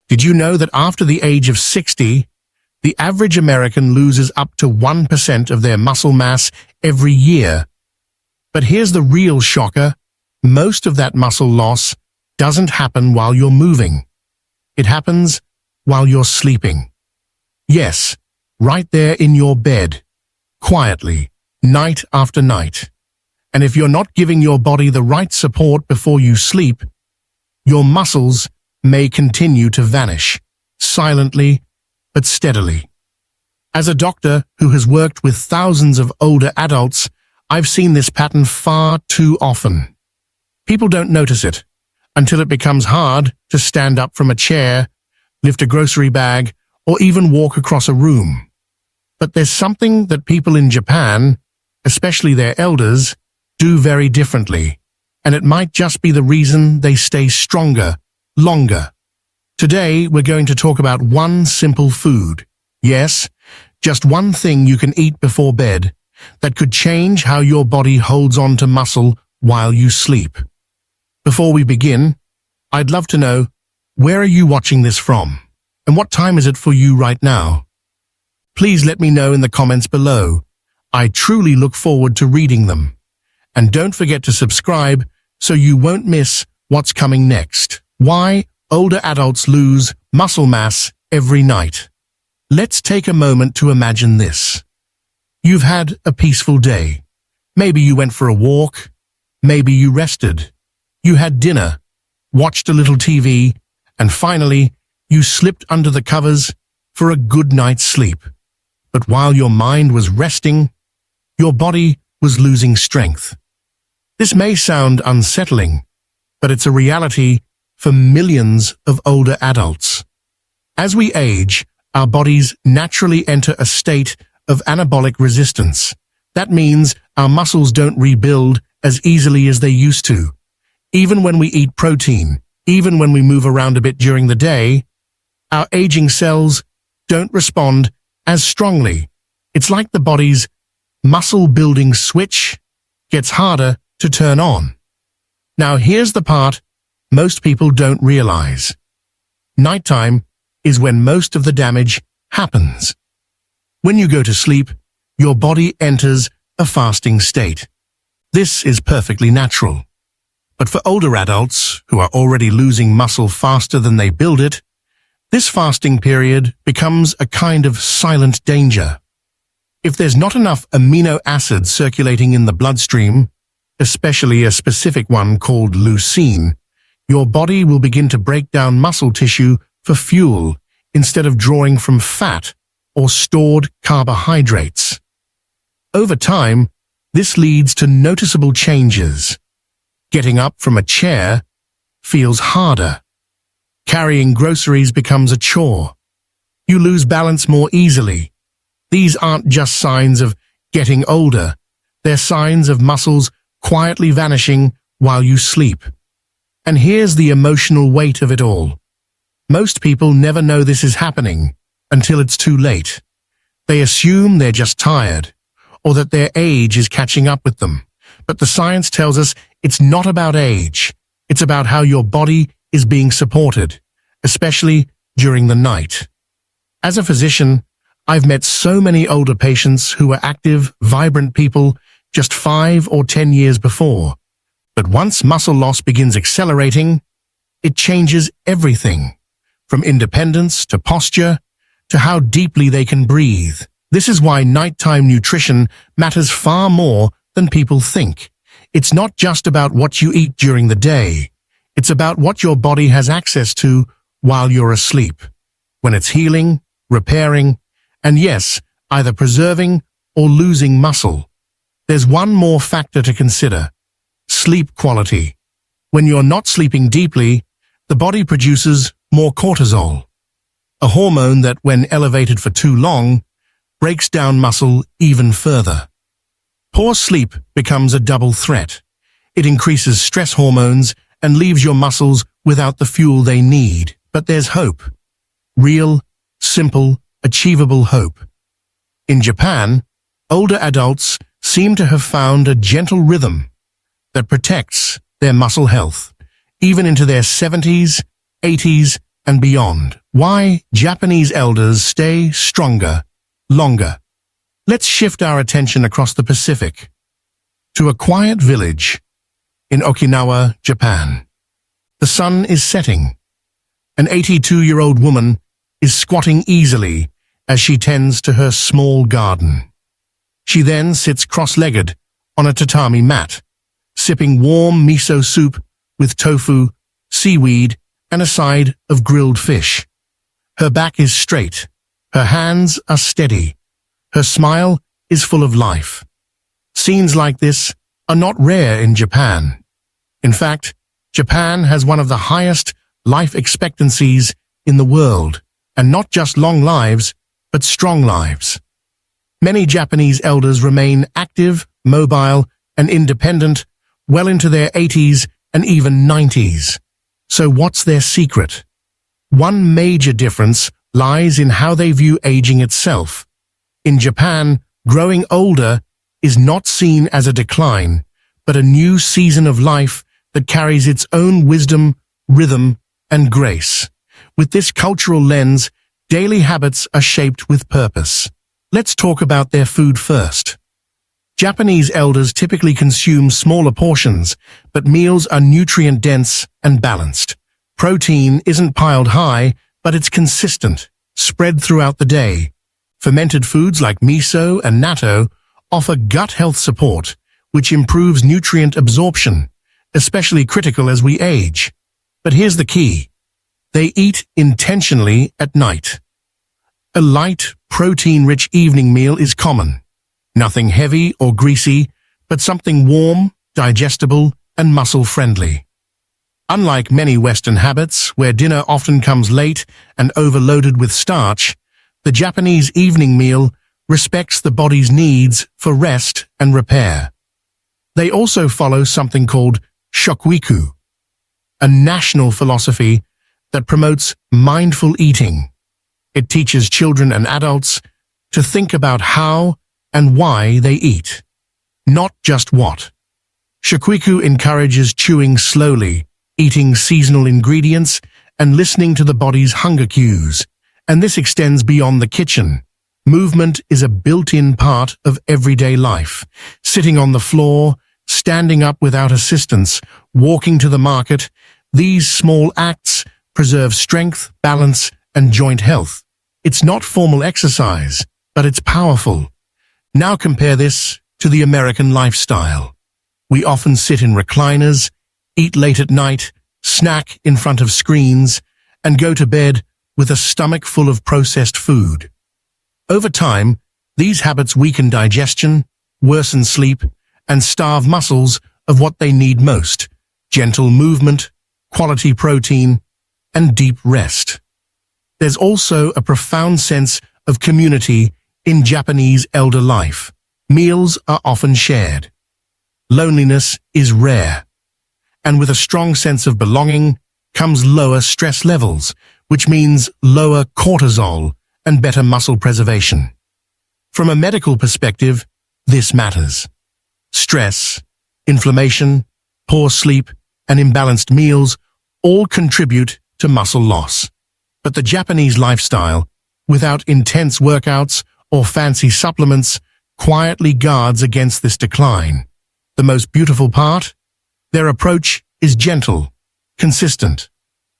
Did you know that after the age of 60, the average American loses up to 1% of their muscle mass every year? But here's the real shocker. Most of that muscle loss doesn't happen while you're moving. It happens while you're sleeping. Yes, right there in your bed, quietly, night after night. And if you're not giving your body the right support before you sleep, your muscles may continue to vanish, silently but steadily. As a doctor who has worked with thousands of older adults, I've seen this pattern far too often. People don't notice it until it becomes hard to stand up from a chair, lift a grocery bag, or even walk across a room. But there's something that people in Japan, especially their elders, do very differently, and it might just be the reason they stay stronger, longer. Today, we're going to talk about one simple food. Yes, just one thing you can eat before bed that could change how your body holds on to muscle while you sleep. Before we begin, I'd love to know, where are you watching this from? And what time is it for you right now? Please let me know in the comments below. I truly look forward to reading them. And don't forget to subscribe so you won't miss what's coming next. Why older adults lose muscle mass every night. Let's take a moment to imagine this. You've had a peaceful day. Maybe you went for a walk. Maybe you rested. You had dinner, watched a little TV, and finally, you slipped under the covers for a good night's sleep. But while your mind was resting, your body was losing strength. This may sound unsettling, but it's a reality for millions of older adults. As we age, our bodies naturally enter a state of anabolic resistance. That means our muscles don't rebuild as easily as they used to. Even when we eat protein, even when we move around a bit during the day, our aging cells don't respond as strongly. It's like the body's muscle-building switch gets harder to turn on. Now here's the part most people don't realize. Nighttime is when most of the damage happens. When you go to sleep, your body enters a fasting state. This is perfectly natural. But for older adults who are already losing muscle faster than they build it, this fasting period becomes a kind of silent danger. If there's not enough amino acids circulating in the bloodstream, especially a specific one called leucine, your body will begin to break down muscle tissue for fuel instead of drawing from fat or stored carbohydrates. Over time, this leads to noticeable changes. Getting up from a chair feels harder. Carrying groceries becomes a chore. You lose balance more easily. These aren't just signs of getting older. They're signs of muscles quietly vanishing while you sleep. And here's the emotional weight of it all. Most people never know this is happening until it's too late. They assume they're just tired, or that their age is catching up with them. But the science tells us it's not about age. It's about how your body is being supported, especially during the night. As a physician, I've met so many older patients who were active, vibrant people just 5 or 10 years before. But once muscle loss begins accelerating, it changes everything, from independence to posture to how deeply they can breathe. This is why nighttime nutrition matters far more than people think. It's not just about what you eat during the day. It's about what your body has access to while you're asleep, when it's healing, repairing, and yes, either preserving or losing muscle. There's one more factor to consider: sleep quality. When you're not sleeping deeply, the body produces more cortisol, a hormone that, when elevated for too long, breaks down muscle even further. Poor sleep becomes a double threat. It increases stress hormones and leaves your muscles without the fuel they need. But there's hope. Real, simple, achievable hope. In Japan, older adults seem to have found a gentle rhythm that protects their muscle health, even into their 70s, 80s, and beyond. Why Japanese elders stay stronger, longer. Let's shift our attention across the Pacific to a quiet village in Okinawa, Japan. The sun is setting. An 82-year-old woman is squatting easily as she tends to her small garden. She then sits cross-legged on a tatami mat, sipping warm miso soup with tofu, seaweed, and a side of grilled fish. Her back is straight, her hands are steady, her smile is full of life. Scenes like this are not rare in Japan. In fact, Japan has one of the highest life expectancies in the world, and not just long lives, but strong lives. Many Japanese elders remain active, mobile, and independent well into their 80s and even 90s. So what's their secret? One major difference lies in how they view aging itself. In Japan, growing older is not seen as a decline, but a new season of life that carries its own wisdom, rhythm, and grace. With this cultural lens, daily habits are shaped with purpose. Let's talk about their food first. Japanese elders typically consume smaller portions, but meals are nutrient-dense and balanced. Protein isn't piled high, but it's consistent, spread throughout the day. Fermented foods like miso and natto offer gut health support, which improves nutrient absorption, especially critical as we age. But here's the key. They eat intentionally at night. A light, protein-rich evening meal is common. Nothing heavy or greasy, but something warm, digestible, and muscle-friendly. Unlike many Western habits, where dinner often comes late and overloaded with starch, the Japanese evening meal respects the body's needs for rest and repair. They also follow something called shokuiku, a national philosophy that promotes mindful eating. It teaches children and adults to think about how and why they eat, not just what. Shokuiku encourages chewing slowly, eating seasonal ingredients, and listening to the body's hunger cues, and this extends beyond the kitchen. Movement is a built-in part of everyday life. Sitting on the floor, standing up without assistance, walking to the market, these small acts preserve strength, balance, and joint health. It's not formal exercise, but it's powerful. Now compare this to the American lifestyle. We often sit in recliners, eat late at night, snack in front of screens, and go to bed with a stomach full of processed food. Over time, these habits weaken digestion, worsen sleep, and starve muscles of what they need most: gentle movement, quality protein, and deep rest. There's also a profound sense of community in Japanese elder life. Meals are often shared. Loneliness is rare. And with a strong sense of belonging comes lower stress levels, which means lower cortisol and better muscle preservation. From a medical perspective, this matters. Stress, inflammation, poor sleep, and imbalanced meals all contribute to muscle loss. But the Japanese lifestyle, without intense workouts or fancy supplements, quietly guards against this decline. The most beautiful part? Their approach is gentle, consistent,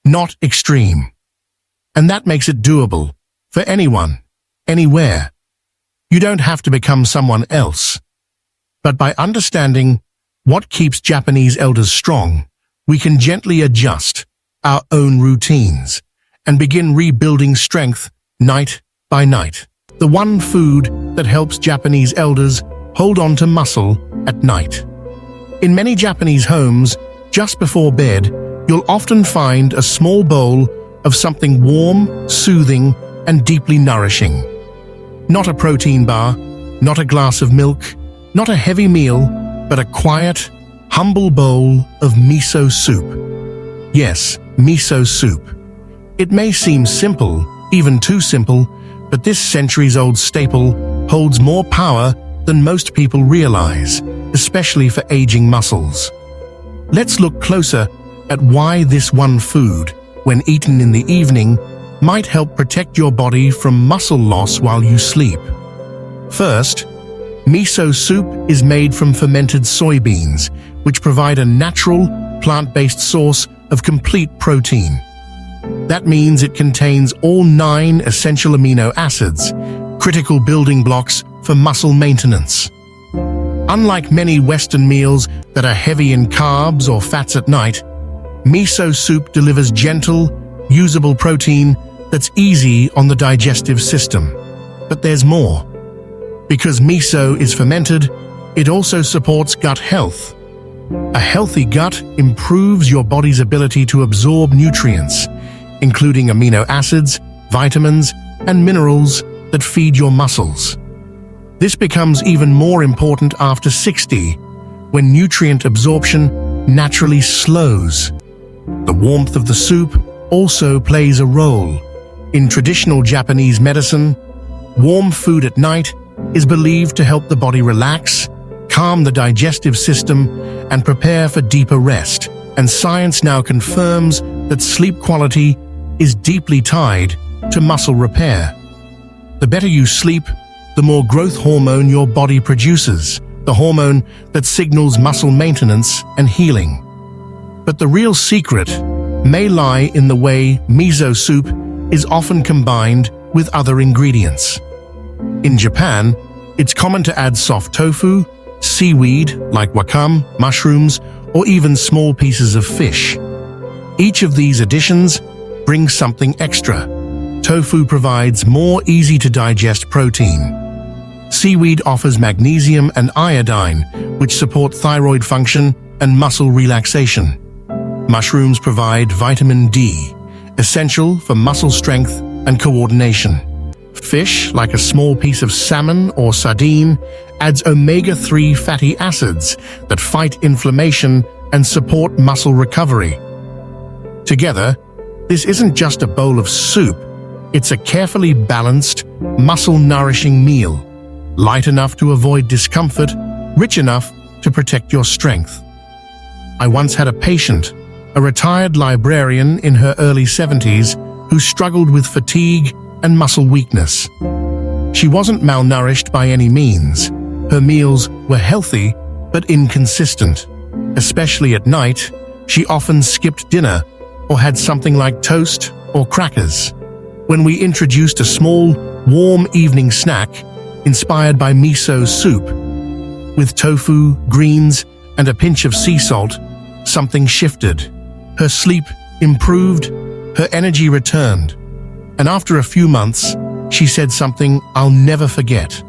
not extreme. And that makes it doable for anyone, anywhere. You don't have to become someone else. But by understanding what keeps Japanese elders strong, we can gently adjust our own routines and begin rebuilding strength night by night. The one food that helps Japanese elders hold on to muscle at night. In many Japanese homes, just before bed, you'll often find a small bowl of something warm, soothing, and deeply nourishing. Not a protein bar, not a glass of milk, not a heavy meal, but a quiet, humble bowl of miso soup. Yes, miso soup. It may seem simple, even too simple, but this centuries-old staple holds more power than most people realize, especially for aging muscles. Let's look closer at why this one food when eaten in the evening, might help protect your body from muscle loss while you sleep. First, miso soup is made from fermented soybeans, which provide a natural, plant-based source of complete protein. That means it contains all 9 essential amino acids, critical building blocks for muscle maintenance. Unlike many Western meals that are heavy in carbs or fats at night, miso soup delivers gentle, usable protein that's easy on the digestive system. But there's more. Because miso is fermented, it also supports gut health. A healthy gut improves your body's ability to absorb nutrients, including amino acids, vitamins, and minerals that feed your muscles. This becomes even more important after 60, when nutrient absorption naturally slows. The warmth of the soup also plays a role. In traditional Japanese medicine, warm food at night is believed to help the body relax, calm the digestive system, and prepare for deeper rest. And science now confirms that sleep quality is deeply tied to muscle repair. The better you sleep, the more growth hormone your body produces, the hormone that signals muscle maintenance and healing. But the real secret may lie in the way miso soup is often combined with other ingredients. In Japan, it's common to add soft tofu, seaweed like wakame, mushrooms, or even small pieces of fish. Each of these additions brings something extra. Tofu provides more easy-to-digest protein. Seaweed offers magnesium and iodine, which support thyroid function and muscle relaxation. Mushrooms provide vitamin D, essential for muscle strength and coordination. Fish, like a small piece of salmon or sardine, adds omega-3 fatty acids that fight inflammation and support muscle recovery. Together, this isn't just a bowl of soup, it's a carefully balanced, muscle-nourishing meal, light enough to avoid discomfort, rich enough to protect your strength. I once had a patient, a retired librarian in her early 70s, who struggled with fatigue and muscle weakness. She wasn't malnourished by any means. Her meals were healthy but inconsistent. Especially at night, she often skipped dinner or had something like toast or crackers. When we introduced a small, warm evening snack inspired by miso soup, with tofu, greens, and a pinch of sea salt, something shifted. Her sleep improved, her energy returned, and after a few months, she said something I'll never forget.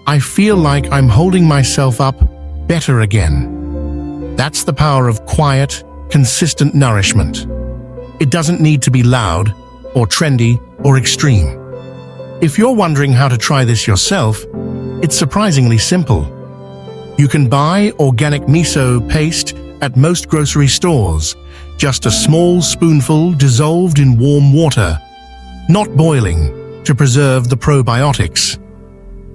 "I feel like I'm holding myself up better again." That's the power of quiet, consistent nourishment. It doesn't need to be loud, or trendy, or extreme. If you're wondering how to try this yourself, it's surprisingly simple. You can buy organic miso paste at most grocery stores, just a small spoonful dissolved in warm water, not boiling, to preserve the probiotics.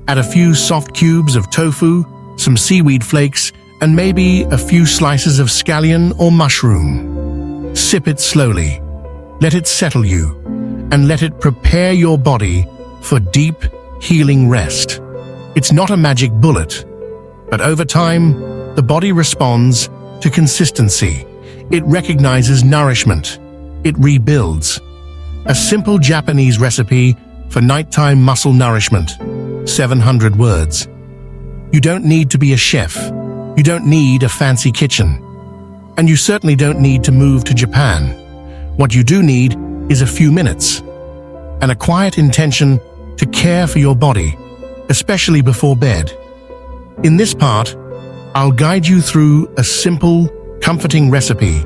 Add a few soft cubes of tofu, some seaweed flakes, and maybe a few slices of scallion or mushroom. Sip it slowly. Let it settle you, and let it prepare your body for deep, healing rest. It's not a magic bullet, but over time, the body responds to consistency. It recognizes nourishment. It rebuilds. A simple Japanese recipe for nighttime muscle nourishment. 700 words. You don't need to be a chef. You don't need a fancy kitchen. And you certainly don't need to move to Japan. What you do need is a few minutes and a quiet intention to care for your body, especially before bed. In this part, I'll guide you through a simple, comforting recipe,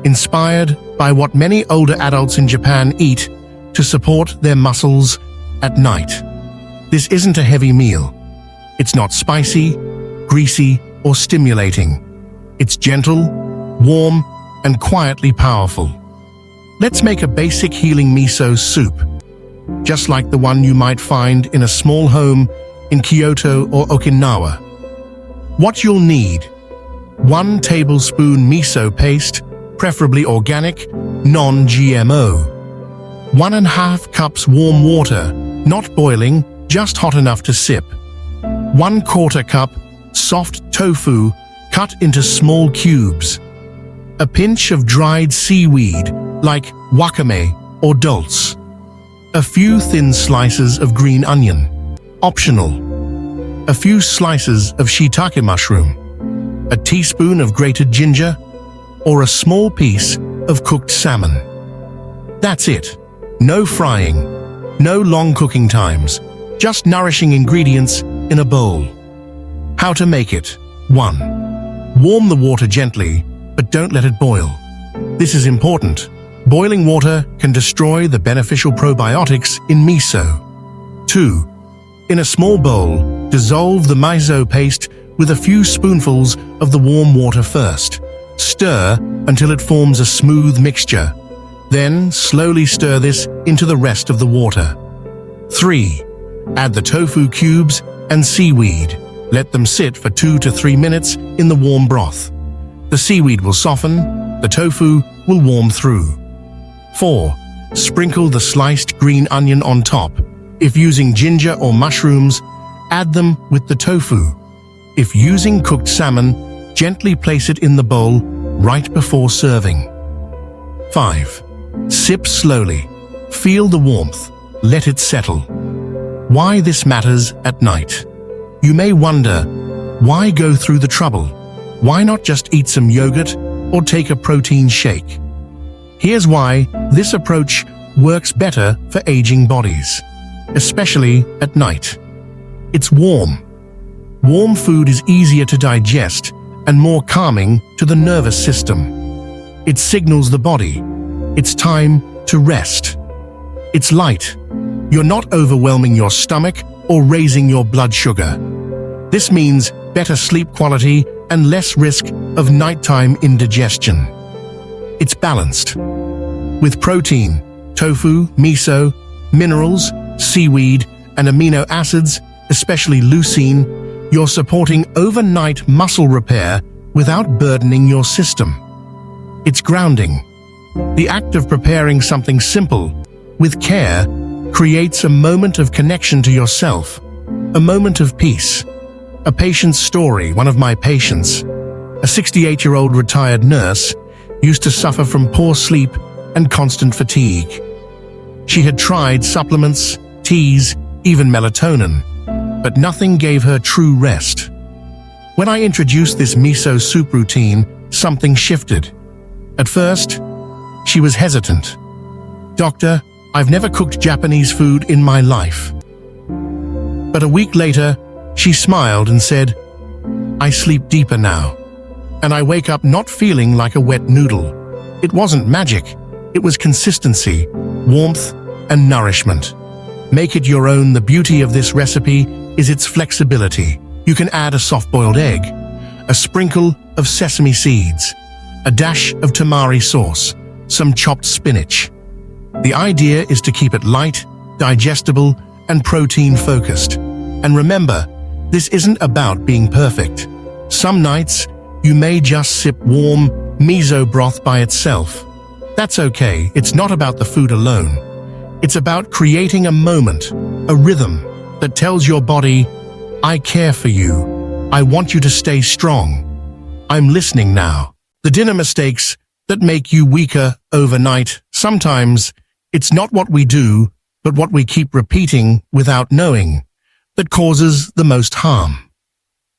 inspired by what many older adults in Japan eat to support their muscles at night. This isn't a heavy meal. It's not spicy, greasy, or stimulating. It's gentle, warm, and quietly powerful. Let's make a basic healing miso soup, just like the one you might find in a small home in Kyoto or Okinawa. What you'll need: 1 tablespoon miso paste, preferably organic, non-GMO. 1½ cups warm water, not boiling, just hot enough to sip. 1/4 cup soft tofu cut into small cubes. A pinch of dried seaweed like wakame or dulse. A few thin slices of green onion, optional. A few slices of shiitake mushroom. A teaspoon of grated ginger, or a small piece of cooked salmon. That's it. No frying, no long cooking times, just nourishing ingredients in a bowl. How to make it. 1. Warm the water gently, but don't let it boil. This is important. Boiling water can destroy the beneficial probiotics in miso. 2. In a small bowl, dissolve the miso paste with a few spoonfuls of the warm water first. Stir until it forms a smooth mixture. Then slowly stir this into the rest of the water. 3. Add the tofu cubes and seaweed. Let them sit for 2 to 3 minutes in the warm broth. The seaweed will soften, the tofu will warm through. 4. Sprinkle the sliced green onion on top. If using ginger or mushrooms, add them with the tofu. If using cooked salmon, gently place it in the bowl right before serving. 5. Sip slowly. Feel the warmth. Let it settle. Why this matters at night. You may wonder, why go through the trouble? Why not just eat some yogurt or take a protein shake? Here's why this approach works better for aging bodies, especially at night. It's warm. Warm food is easier to digest and more calming to the nervous system. It signals the body. It's time to rest. It's light. You're not overwhelming your stomach or raising your blood sugar. This means better sleep quality and less risk of nighttime indigestion. It's balanced. With protein, tofu, miso, minerals, seaweed, and amino acids, especially leucine, you're supporting overnight muscle repair without burdening your system. It's grounding. The act of preparing something simple, with care, creates a moment of connection to yourself, a moment of peace. A patient's story, one of my patients, a 68-year-old retired nurse, used to suffer from poor sleep and constant fatigue. She had tried supplements, teas, even melatonin, but nothing gave her true rest. When I introduced this miso soup routine, something shifted. At first, she was hesitant. "Doctor, I've never cooked Japanese food in my life." But a week later, she smiled and said, "I sleep deeper now, and I wake up not feeling like a wet noodle." It wasn't magic, it was consistency, warmth, and nourishment. Make it your own. The beauty of this recipe is its flexibility. You can add a soft-boiled egg, a sprinkle of sesame seeds, a dash of tamari sauce, some chopped spinach. The idea is to keep it light, digestible, and protein-focused. And remember, this isn't about being perfect. Some nights, you may just sip warm miso broth by itself. That's okay. It's not about the food alone. It's about creating a moment, a rhythm that tells your body, "I care for you. I want you to stay strong. I'm listening now." The dinner mistakes that make you weaker overnight. Sometimes it's not what we do, but what we keep repeating without knowing, that causes the most harm.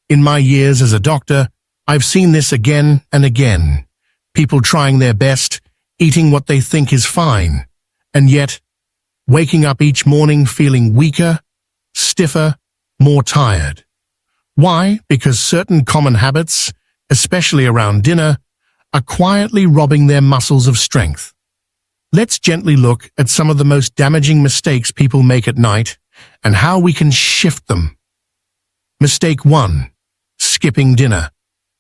In my years as a doctor, I've seen this again and again. People trying their best, eating what they think is fine, and yet waking up each morning feeling weaker, stiffer, more tired. Why? Because certain common habits, especially around dinner, are quietly robbing their muscles of strength. Let's gently look at some of the most damaging mistakes people make at night and how we can shift them. Mistake 1. Skipping dinner.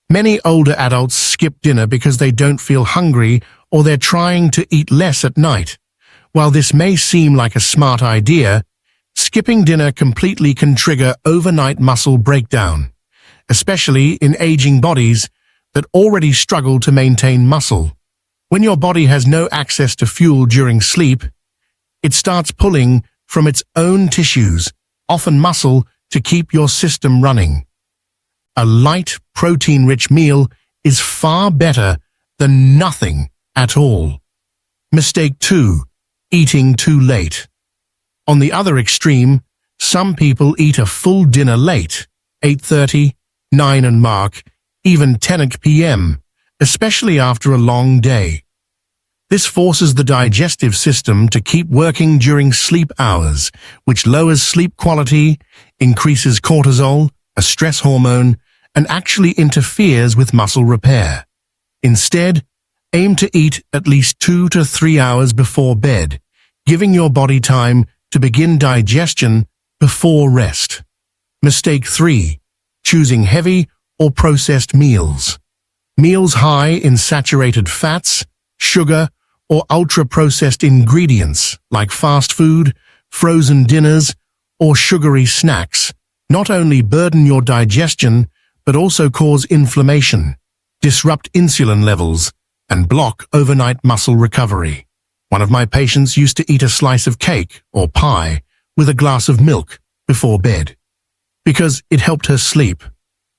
Many older adults skip dinner because they don't feel hungry or they're trying to eat less at night. While this may seem like a smart idea, skipping dinner completely can trigger overnight muscle breakdown, especially in aging bodies that already struggle to maintain muscle. When your body has no access to fuel during sleep, it starts pulling from its own tissues, often muscle, to keep your system running. A light, protein-rich meal is far better than nothing at all. Mistake 2. Eating too late. On the other extreme, some people eat a full dinner late, 8:30, 9 and mark, even 10 p.m., especially after a long day. This forces the digestive system to keep working during sleep hours, which lowers sleep quality, increases cortisol, a stress hormone, and actually interferes with muscle repair. Instead, aim to eat at least 2 to 3 hours before bed, giving your body time to begin digestion before rest. Mistake 3. Choosing heavy or processed meals. Meals high in saturated fats, sugar, or ultra-processed ingredients like fast food, frozen dinners, or sugary snacks not only burden your digestion but also cause inflammation, disrupt insulin levels, and block overnight muscle recovery. One of my patients used to eat a slice of cake or pie with a glass of milk before bed because it helped her sleep.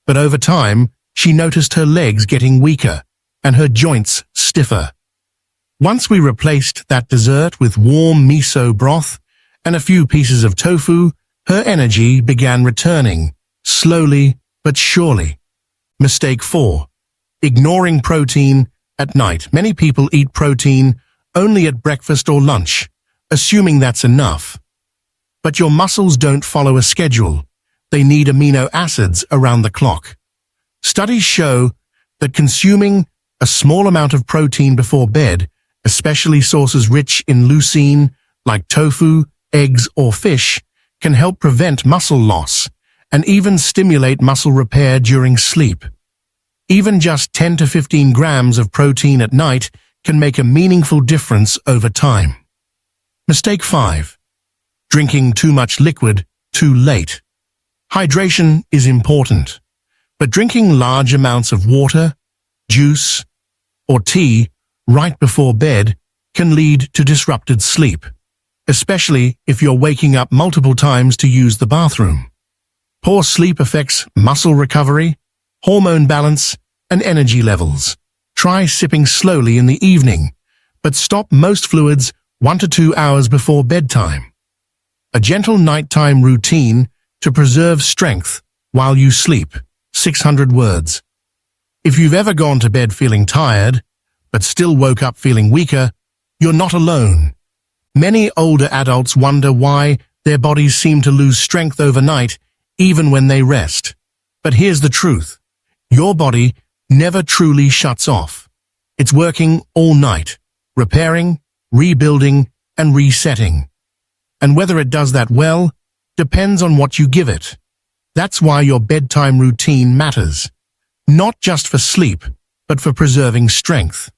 But over time, she noticed her legs getting weaker and her joints stiffer. Once we replaced that dessert with warm miso broth and a few pieces of tofu, her energy began returning, slowly but surely. Mistake 4. Ignoring protein at night. Many people eat protein only at breakfast or lunch, assuming that's enough. But your muscles don't follow a schedule. They need amino acids around the clock. Studies show that consuming a small amount of protein before bed, especially sources rich in leucine like tofu, eggs, or fish, can help prevent muscle loss and even stimulate muscle repair during sleep. Even just 10 to 15 grams of protein at night can make a meaningful difference over time. Mistake 5. Drinking too much liquid too late. Hydration is important, but drinking large amounts of water, juice, or tea right before bed can lead to disrupted sleep, especially if you're waking up multiple times to use the bathroom. Poor sleep affects muscle recovery, hormone balance, and energy levels. Try sipping slowly in the evening, but stop most fluids 1 to 2 hours before bedtime. A gentle nighttime routine to preserve strength while you sleep. 600 words. If you've ever gone to bed feeling tired, but still woke up feeling weaker, you're not alone. Many older adults wonder why their bodies seem to lose strength overnight, even when they rest. But here's the truth. Your body never truly shuts off. It's working all night, repairing, rebuilding, and resetting. And whether it does that well depends on what you give it. That's why your bedtime routine matters, not just for sleep, but for preserving strength.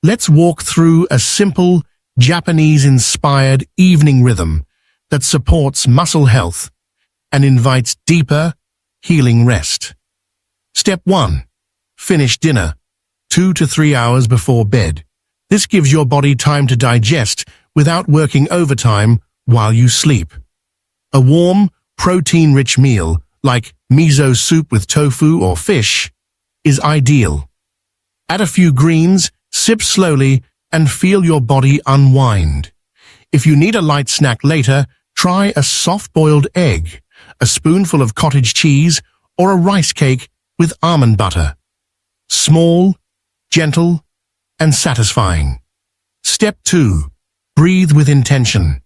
Let's walk through a simple, Japanese-inspired evening rhythm that supports muscle health and invites deeper, healing rest. Step 1. Finish dinner 2 to 3 hours before bed. This gives your body time to digest without working overtime while you sleep. A warm, protein-rich meal, like miso soup with tofu or fish, is ideal. Add a few greens, sip slowly, and feel your body unwind. If you need a light snack later, try a soft-boiled egg, a spoonful of cottage cheese, or a rice cake with almond butter. Small, gentle, and satisfying. Step 2. Breathe with intention.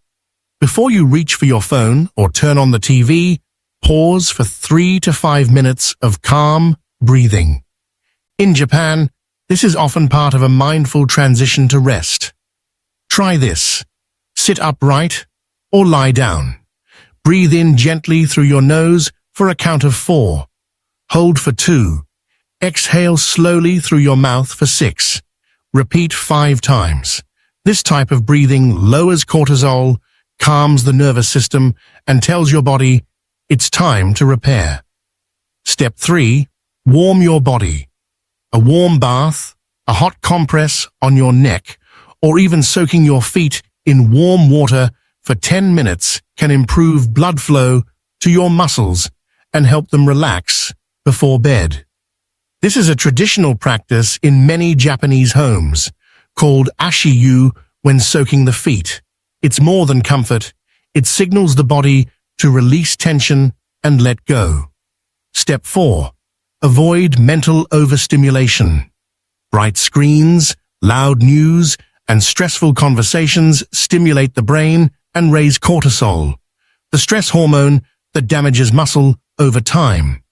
Before you reach for your phone or turn on the TV, pause for 3 to 5 minutes of calm breathing. In Japan, this is often part of a mindful transition to rest. Try this. Sit upright or lie down. Breathe in gently through your nose for a count of 4. Hold for 2. Exhale slowly through your mouth for 6. Repeat 5 times. This type of breathing lowers cortisol, calms the nervous system, and tells your body it's time to repair. Step 3. Warm your body. A warm bath, A hot compress on your neck, or even soaking your feet in warm water for 10 minutes can improve blood flow to your muscles and help them relax before bed. This is a traditional practice in many Japanese homes, called ashiyu when soaking the feet. It's more than comfort. It signals the body to release tension and let go. Step 4. Avoid mental overstimulation. Bright screens, loud news, and stressful conversations stimulate the brain and raise cortisol, the stress hormone that damages muscle over time.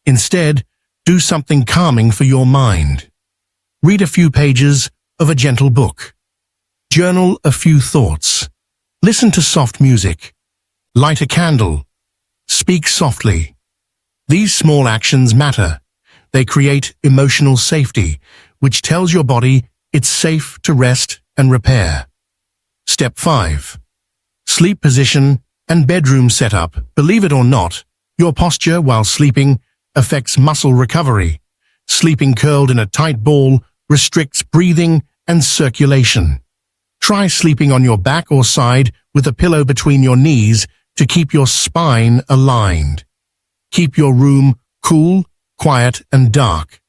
Instead, do something calming for your mind. Read a few pages of a gentle book. Journal a few thoughts. Listen to soft music. Light a candle. Speak softly. These small actions matter. They create emotional safety, which tells your body it's safe to rest and repair. Step 5. Sleep position and bedroom setup. Believe it or not, your posture while sleeping affects muscle recovery. Sleeping curled in a tight ball restricts breathing and circulation. Try sleeping on your back or side with a pillow between your knees to keep your spine aligned. Keep your room cool, quiet, and dark.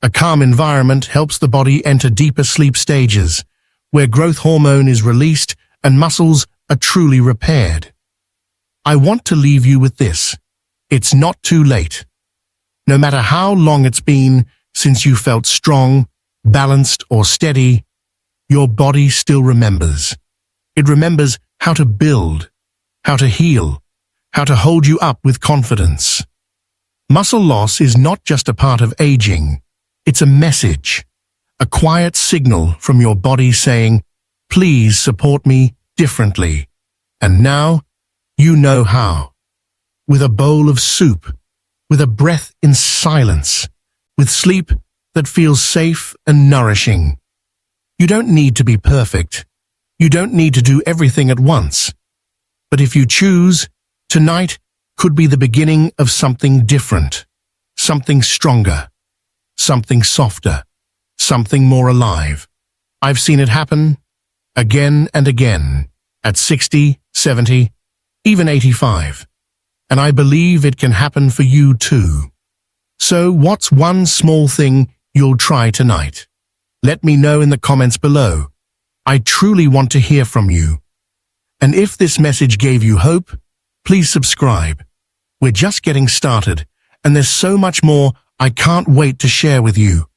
A calm environment helps the body enter deeper sleep stages, where growth hormone is released and muscles are truly repaired. I want to leave you with this. It's not too late. No matter how long it's been since you felt strong, balanced, or steady, your body still remembers. It remembers how to build, how to heal, how to hold you up with confidence. Muscle loss is not just a part of aging. It's a message, a quiet signal from your body saying, "Please support me differently." And now, you know how. With a bowl of soup, with a breath in silence, with sleep that feels safe and nourishing. You don't need to be perfect. You don't need to do everything at once. But if you choose, tonight could be the beginning of something different, something stronger, something softer, something more alive. I've seen it happen again and again at 60, 70, even 85. And I believe it can happen for you too. So what's one small thing you'll try tonight? Let me know in the comments below. I truly want to hear from you. And if this message gave you hope, please subscribe. We're just getting started, and there's so much more I can't wait to share with you.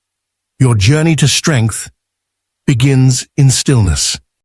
Your journey to strength begins in stillness.